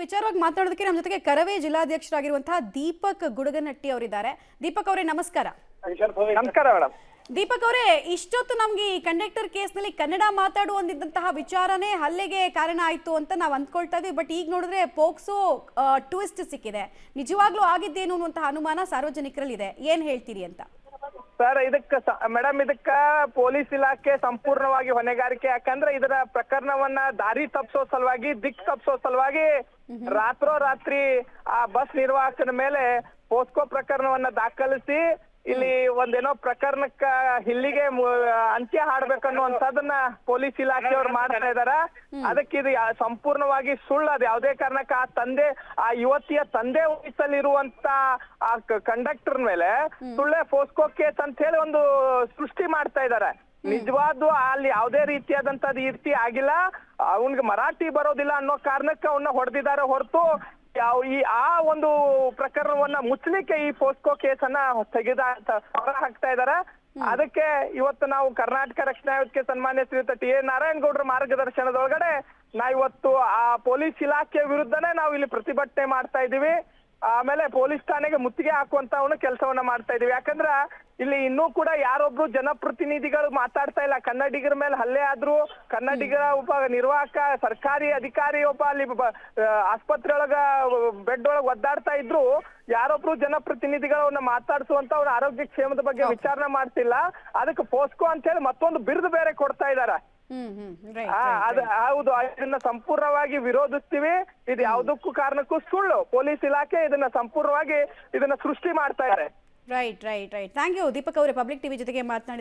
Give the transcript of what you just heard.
ವಿಚಾರವಾಗಿ ಮಾತನಾಡೋದಕ್ಕೆ ನಮ್ಮ ಜೊತೆಗೆ ಕರವೇ ಜಿಲ್ಲಾಧ್ಯಕ್ಷರಾಗಿರುವಂತಹ ದೀಪಕ್ ಗುಡಗನಟ್ಟಿ ಅವರಿದ್ದಾರೆ. ದೀಪಕ್ ಅವರೇ ನಮಸ್ಕಾರ. ನಮಸ್ಕಾರ ಮೇಡಮ್. ದೀಪಕ್ ಅವರೇ, ಇಷ್ಟೊತ್ತು ನಮ್ಗೆ ಈ ಕಂಡಕ್ಟರ್ ಕೇಸ್ನಲ್ಲಿ ಕನ್ನಡ ಮಾತಾಡುವಂತಹ ವಿಚಾರನೇ ಹಲ್ಲೆಗೆ ಕಾರಣ ಆಯ್ತು ಅಂತ ನಾವು ಅಂದ್ಕೊಳ್ತಾ ಇದ್ವಿ. ಬಟ್ ಈಗ ನೋಡಿದ್ರೆ ಪೋಕ್ಸೋ ಟ್ವಿಸ್ಟ್ ಸಿಕ್ಕಿದೆ. ನಿಜವಾಗ್ಲೂ ಆಗಿದ್ದೇನು ಅನ್ನುವಂತಹ ಅನುಮಾನ ಸಾರ್ವಜನಿಕರಲ್ಲಿ ಇದೆ. ಏನ್ ಹೇಳ್ತೀರಿ ಅಂತ? ಸರ್, ಮೇಡಮ್ ಇದಕ್ಕ ಪೊಲೀಸ್ ಇಲಾಖೆ ಸಂಪೂರ್ಣವಾಗಿ ಹೊಣೆಗಾರಿಕೆ. ಯಾಕಂದ್ರೆ ಇದರ ಪ್ರಕರಣವನ್ನ ದಾರಿ ತಪ್ಪಿಸೋ ಸಲುವಾಗಿ, ದಿಕ್ ತಪ್ಪಿಸೋ ಸಲುವಾಗಿ ರಾತ್ರೋರಾತ್ರಿ ಆ ಬಸ್ ನಿರ್ವಾಹಕನ ಮೇಲೆ ಪೋಸ್ಕೋ ಪ್ರಕರಣವನ್ನ ದಾಖಲಿಸಿ ಇಲ್ಲಿ ಒಂದೇನೋ ಪ್ರಕರಣಕ್ಕ ಇಲ್ಲಿಗೆ ಅಂತ್ಯ ಹಾಡ್ಬೇಕನ್ನುವಂಥದ್ದನ್ನ ಪೊಲೀಸ್ ಇಲಾಖೆಯವ್ರು ಮಾಡ್ತಾ ಇದಾರ. ಅದಕ್ಕೆ ಇದು ಸಂಪೂರ್ಣವಾಗಿ ಸುಳ್ಳು. ಅದು ಯಾವುದೇ ಕಾರಣಕ್ಕ ಆ ಯುವತಿಯ ತಂದೆ ವಯಸ್ಸಲ್ಲಿರುವಂತ ಆ ಕಂಡಕ್ಟರ್ ಮೇಲೆ ಸುಳ್ಳೆ ಪೋಸ್ಕೋ ಕೇಸ್ ಅಂತ ಹೇಳಿ ಒಂದು ಸೃಷ್ಟಿ ಮಾಡ್ತಾ ಇದಾರೆ. ನಿಜವಾದ ಅಲ್ಲಿ ಯಾವುದೇ ರೀತಿಯಾದಂತದ್ದು ಈ ರೀತಿ ಆಗಿಲ್ಲ. ಅವನ್ಗೆ ಮರಾಠಿ ಬರೋದಿಲ್ಲ ಅನ್ನೋ ಕಾರಣಕ್ಕೆ ಅವನ್ನ ಹೊಡೆದಿದ್ದಾರೆ ಹೊರತು ಆ ಒಂದು ಪ್ರಕರಣವನ್ನ ಮುಚ್ಚಲಿಕ್ಕೆ ಈ ಪೋಸ್ಕೋ ಕೇಸನ್ನ ಹೊರ ಹಾಕ್ತಾ ಇದಾರೆ. ಅದಕ್ಕೆ ಇವತ್ತು ನಾವು ಕರ್ನಾಟಕ ರಕ್ಷಣಾ ಆಯೋಗಕ್ಕೆ ಸನ್ಮಾನ್ಯ ಶ್ರೀಯುತ ಟಿ ಎ ನಾರಾಯಣಗೌಡರ ಮಾರ್ಗದರ್ಶನದೊಳಗಡೆ ಇವತ್ತು ಆ ಪೊಲೀಸ್ ಇಲಾಖೆ ವಿರುದ್ಧನೇ ನಾವು ಇಲ್ಲಿ ಪ್ರತಿಭಟನೆ ಮಾಡ್ತಾ ಇದೀವಿ. ಆಮೇಲೆ ಪೊಲೀಸ್ ಠಾಣೆಗೆ ಮುತ್ತಿಗೆ ಹಾಕುವಂತ ಕೆಲಸವನ್ನ ಮಾಡ್ತಾ ಇದೀವಿ. ಯಾಕಂದ್ರ ಇಲ್ಲಿ ಇನ್ನೂ ಕೂಡ ಯಾರೊಬ್ರು ಜನಪ್ರತಿನಿಧಿಗಳು ಮಾತಾಡ್ತಾ ಇಲ್ಲ. ಕನ್ನಡಿಗರ ಮೇಲೆ ಹಲ್ಲೆ ಆದ್ರು, ಕನ್ನಡಿಗರ ಒಬ್ಬ ನಿರ್ವಾಹಕ ಸರ್ಕಾರಿ ಅಧಿಕಾರಿ ಒಬ್ಬ ಅಲ್ಲಿ ಆಸ್ಪತ್ರೆ ಒಳಗ ಬೆಡ್ ಒಳಗ ಒದ್ದಾಡ್ತಾ ಇದ್ರು. ಯಾರೊಬ್ರು ಜನಪ್ರತಿನಿಧಿಗಳನ್ನ ಮಾತಾಡ್ಸುವಂತ ಅವ್ರ ಆರೋಗ್ಯ ಕ್ಷೇಮದ ಬಗ್ಗೆ ವಿಚಾರಣೆ ಮಾಡ್ತಿಲ್ಲ. ಅದಕ್ಕೆ ಪೋಸ್ಕೋ ಅಂತ ಹೇಳಿ ಮತ್ತೊಂದು ಬಿರುದು ಬೇರೆ ಕೊಡ್ತಾ ಇದಾರ. ಹೌದು, ಇದನ್ನ ಸಂಪೂರ್ಣವಾಗಿ ವಿರೋಧಿಸ್ತೀವಿ. ಇದು ಯಾವುದಕ್ಕೂ ಕಾರಣಕ್ಕೂ ಸುಳ್ಳು. ಪೊಲೀಸ್ ಇಲಾಖೆ ಇದನ್ನ ಸಂಪೂರ್ಣವಾಗಿ ಸೃಷ್ಟಿ ಮಾಡ್ತಾ ಇದ್ದಾರೆ. ರೈಟ್. ಥ್ಯಾಂಕ್ ಯು ದೀಪಕ್ ಅವರೇ, ಪಬ್ಲಿಕ್ ಟಿವಿ ಜೊತೆಗೆ ಮಾತನಾಡಿದ